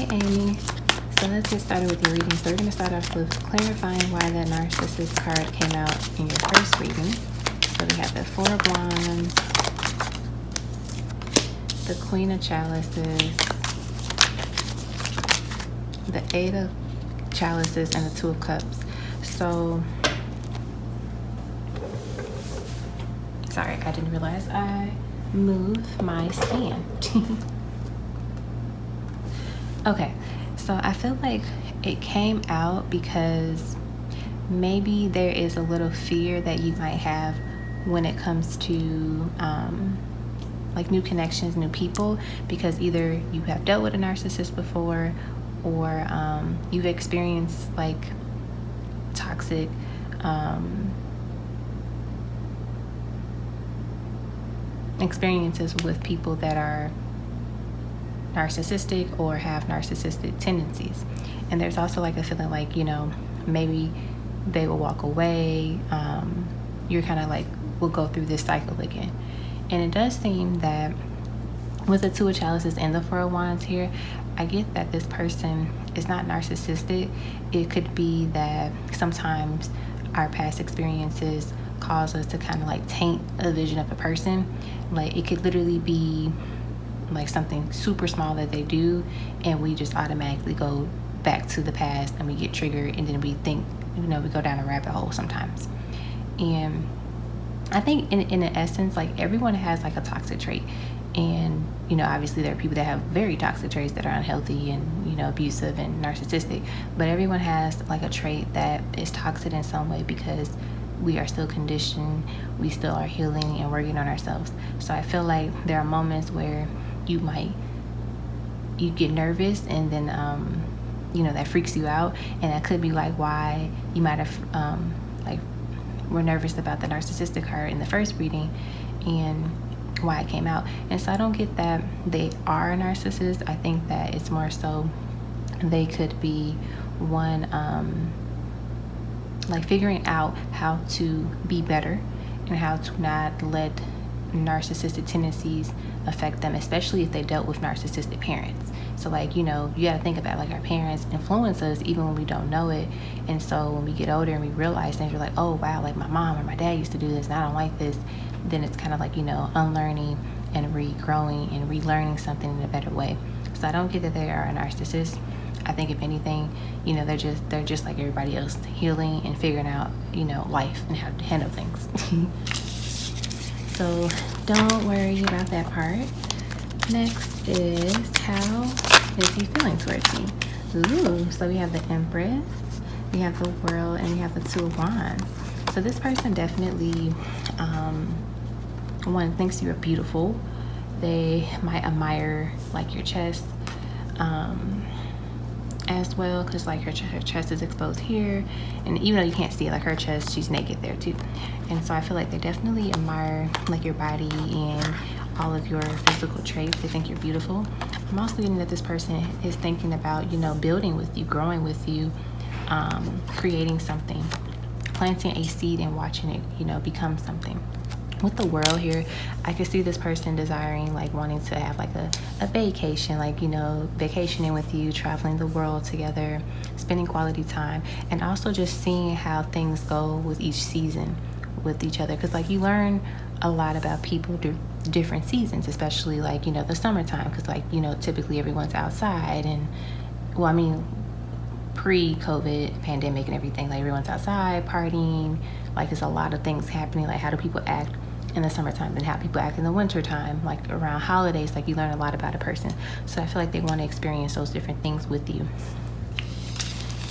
Hey, Amy. So let's get started with your reading. So we're going to start off with clarifying why that Narcissist card came out in your first reading. So we have the Four of Wands, the Queen of Chalices, the Eight of Chalices, and the Two of Cups. So, sorry, I didn't realize I moved my stand. Okay, so I feel like it came out because maybe there is a little fear that you might have when it comes to like new connections, new people, because either you have dealt with a narcissist before or you've experienced like toxic experiences with people that are narcissistic or have narcissistic tendencies. And there's also like a feeling like, you know, maybe they will walk away. You're kind of like, we'll go through this cycle again. And it does seem that with the Two of Chalices and the Four of Wands here, I get that this person is not narcissistic. It could be that sometimes our past experiences cause us to kind of like taint a vision of a person. Like it could literally be like something super small that they do, and we just automatically go back to the past and we get triggered, and then we think, you know, we go down a rabbit hole sometimes. And I think in essence, like everyone has like a toxic trait, and you know, obviously there are people that have very toxic traits that are unhealthy and, you know, abusive and narcissistic, but everyone has like a trait that is toxic in some way because we are still conditioned, we still are healing and working on ourselves. So I feel like there are moments where you get nervous, and then you know, that freaks you out, and that could be like why you might have like were nervous about the narcissistic card in the first reading and why it came out. And so I don't get that they are a narcissist. I think that it's more so they could be one like figuring out how to be better and how to not let narcissistic tendencies affect them, especially if they dealt with narcissistic parents. So like, you know, you got to think about like our parents influence us even when we don't know it. And so when we get older and we realize things, we're like, oh wow, like my mom or my dad used to do this and I don't like this. Then it's kind of like, you know, unlearning and regrowing and relearning something in a better way. So I don't get that they are a narcissist. I think if anything, you know, they're just like everybody else, healing and figuring out, you know, life and how to handle things. So don't worry about that part. Next is, how is he feeling towards me? Ooh, so we have the Empress, we have the World, and we have the Two of Wands. So this person definitely, one, thinks you're beautiful. They might admire like your chest as well, because like her chest is exposed here, and even though you can't see it, like her chest, she's naked there too. And so I feel like they definitely admire like your body and all of your physical traits. They think you're beautiful. I'm also getting that this person is thinking about, you know, building with you, growing with you, creating something, planting a seed and watching it, you know, become something. With the World here, I could see this person desiring, like wanting to have like a vacation, like, you know, vacationing with you, traveling the world together, spending quality time, and also just seeing how things go with each season with each other. Because like you learn a lot about people through different seasons, especially like, you know, the summertime, because like, you know, typically everyone's outside, and well, I mean, pre-COVID pandemic and everything, like everyone's outside partying, like there's a lot of things happening, like how do people act in the summertime and how people act in the wintertime, like around holidays. Like you learn a lot about a person. So I feel like they want to experience those different things with you.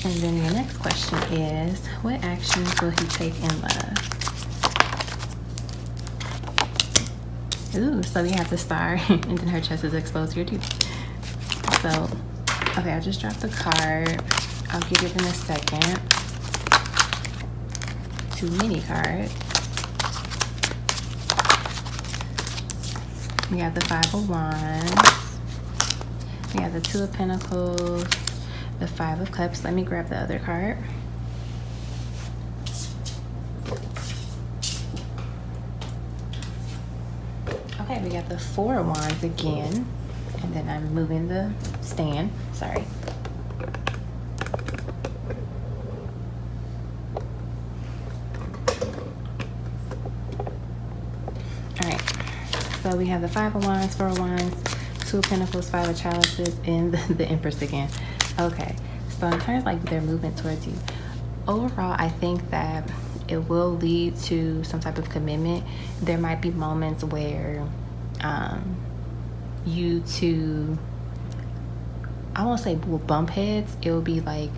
And then your next question is, what actions will he take in love? Ooh, so we have the Star, and then her chest is exposed here too. So, okay, I just dropped the card. I'll get it in a second. 2 mini cards. We have the Five of Wands. We have the Two of Pentacles, the Five of Cups. Let me grab the other card. Okay, we got the Four of Wands again. And then I'm moving the stand. Sorry. All right. So we have the Five of Wands, Four of Wands, Two of Pentacles, Five of Chalices, and the Empress again. Okay. So in terms of like their movement towards you, overall, I think that it will lead to some type of commitment. There might be moments where you two, I won't say will bump heads. It will be like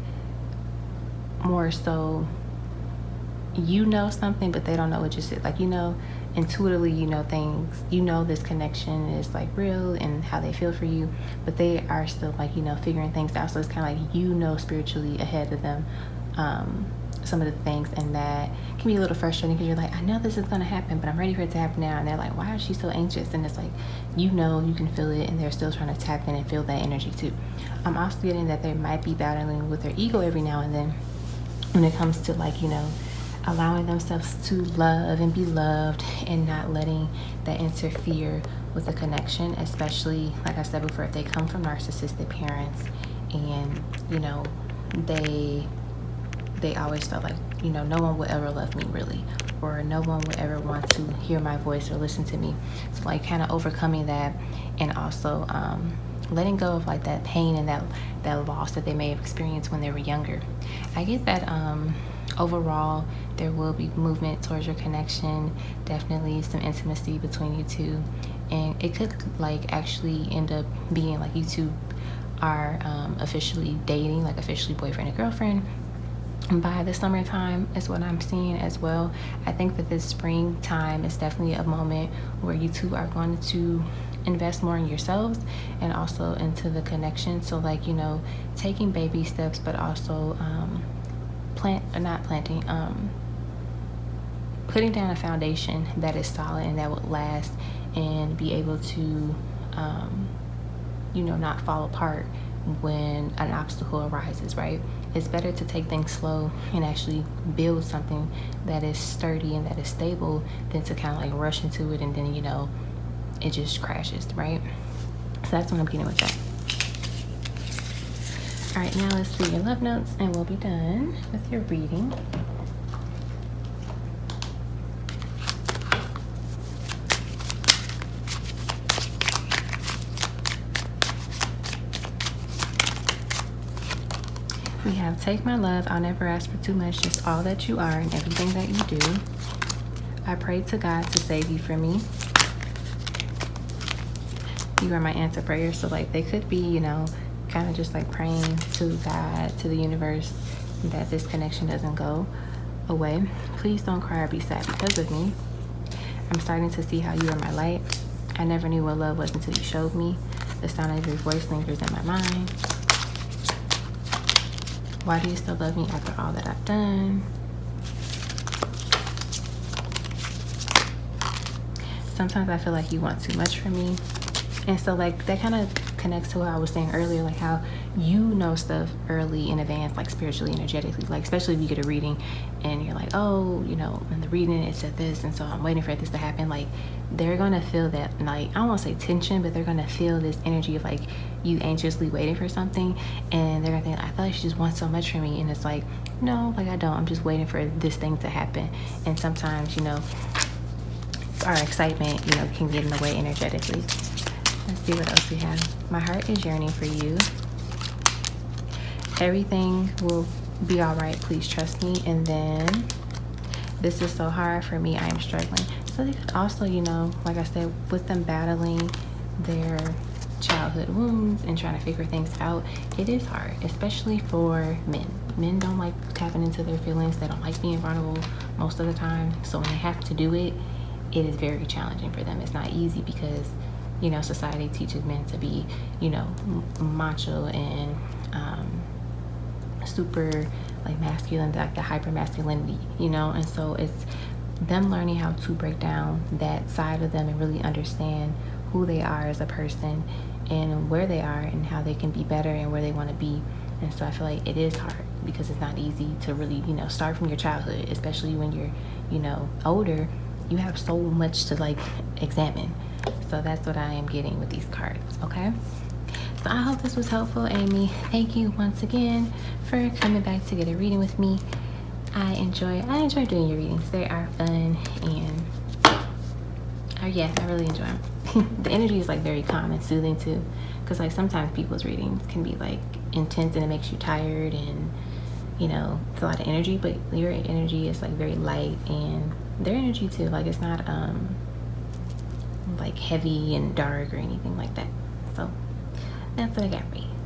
more so you know something, but they don't know what you said. Like, you know, intuitively, you know things. You know this connection is like real and how they feel for you, but they are still like, you know, figuring things out. So it's kind of like, you know, spiritually ahead of them some of the things, and that can be a little frustrating because you're like, I know this is going to happen, but I'm ready for it to happen now. And they're like, why is she so anxious? And it's like, you know, you can feel it, and they're still trying to tap in and feel that energy too. I'm also getting that they might be battling with their ego every now and then when it comes to like, you know, allowing themselves to love and be loved and not letting that interfere with the connection, especially like I said before, if they come from narcissistic parents and, you know, they always felt like, you know, no one would ever love me really, or no one would ever want to hear my voice or listen to me. So like kind of overcoming that, and also letting go of like that pain and that loss that they may have experienced when they were younger. I get that overall there will be movement towards your connection, definitely some intimacy between you two, and it could like actually end up being like you two are officially dating, like officially boyfriend and girlfriend by the summertime is what I'm seeing as well. I think that this springtime is definitely a moment where you two are going to invest more in yourselves and also into the connection. So like, you know, taking baby steps, but also putting down a foundation that is solid and that would last and be able to you know, not fall apart when an obstacle arises, right? It's better to take things slow and actually build something that is sturdy and that is stable than to kind of like rush into it and then, you know, it just crashes, right? So that's what I'm getting with that. All right, now let's do your love notes and we'll be done with your reading. We have, take my love, I'll never ask for too much, just all that you are and everything that you do. I pray to God to save you from me. You are my answer prayer. So like they could be, you know, kind of just like praying to God, to the universe, that this connection doesn't go away. Please don't cry or be sad because of me. I'm starting to see how you are my light. I never knew what love was until you showed me. The sound of your voice lingers in my mind. Why do you still love me after all that I've done? Sometimes I feel like you want too much from me. And so like that kind of connects to what I was saying earlier, like how you know stuff early in advance, like spiritually, energetically, like especially if you get a reading and you're like, oh, you know, in the reading it said this, and so I'm waiting for this to happen. Like they're gonna feel that, like, I don't want to say tension, but they're gonna feel this energy of like you anxiously waiting for something, and they're gonna think, I feel like she just wants so much from me, and it's like, no, like I don't, I'm just waiting for this thing to happen. And sometimes, you know, our excitement, you know, can get in the way energetically. Let's see what else we have. My heart is yearning for you. Everything will be all right. Please trust me. And then, this is so hard for me. I am struggling. So they could also, you know, like I said, with them battling their childhood wounds and trying to figure things out, it is hard, especially for men. Men don't like tapping into their feelings. They don't like being vulnerable most of the time. So when they have to do it, it is very challenging for them. It's not easy because, you know, society teaches men to be, you know, macho and super like masculine, like the hyper masculinity, you know. And so it's them learning how to break down that side of them and really understand who they are as a person and where they are and how they can be better and where they want to be. And so I feel like it is hard because it's not easy to really, you know, start from your childhood, especially when you're, you know, older. You have so much to like examine. So that's what I am getting with these cards, okay? So I hope this was helpful, Amy. Thank you once again for coming back to get a reading with me. I enjoy doing your readings. They are fun, and yeah, I really enjoy them. The energy is like very calm and soothing too, because like sometimes people's readings can be like intense and it makes you tired, and you know, it's a lot of energy, but your energy is like very light, and their energy too, like it's not like heavy and dark or anything like that. So that's what I got for you.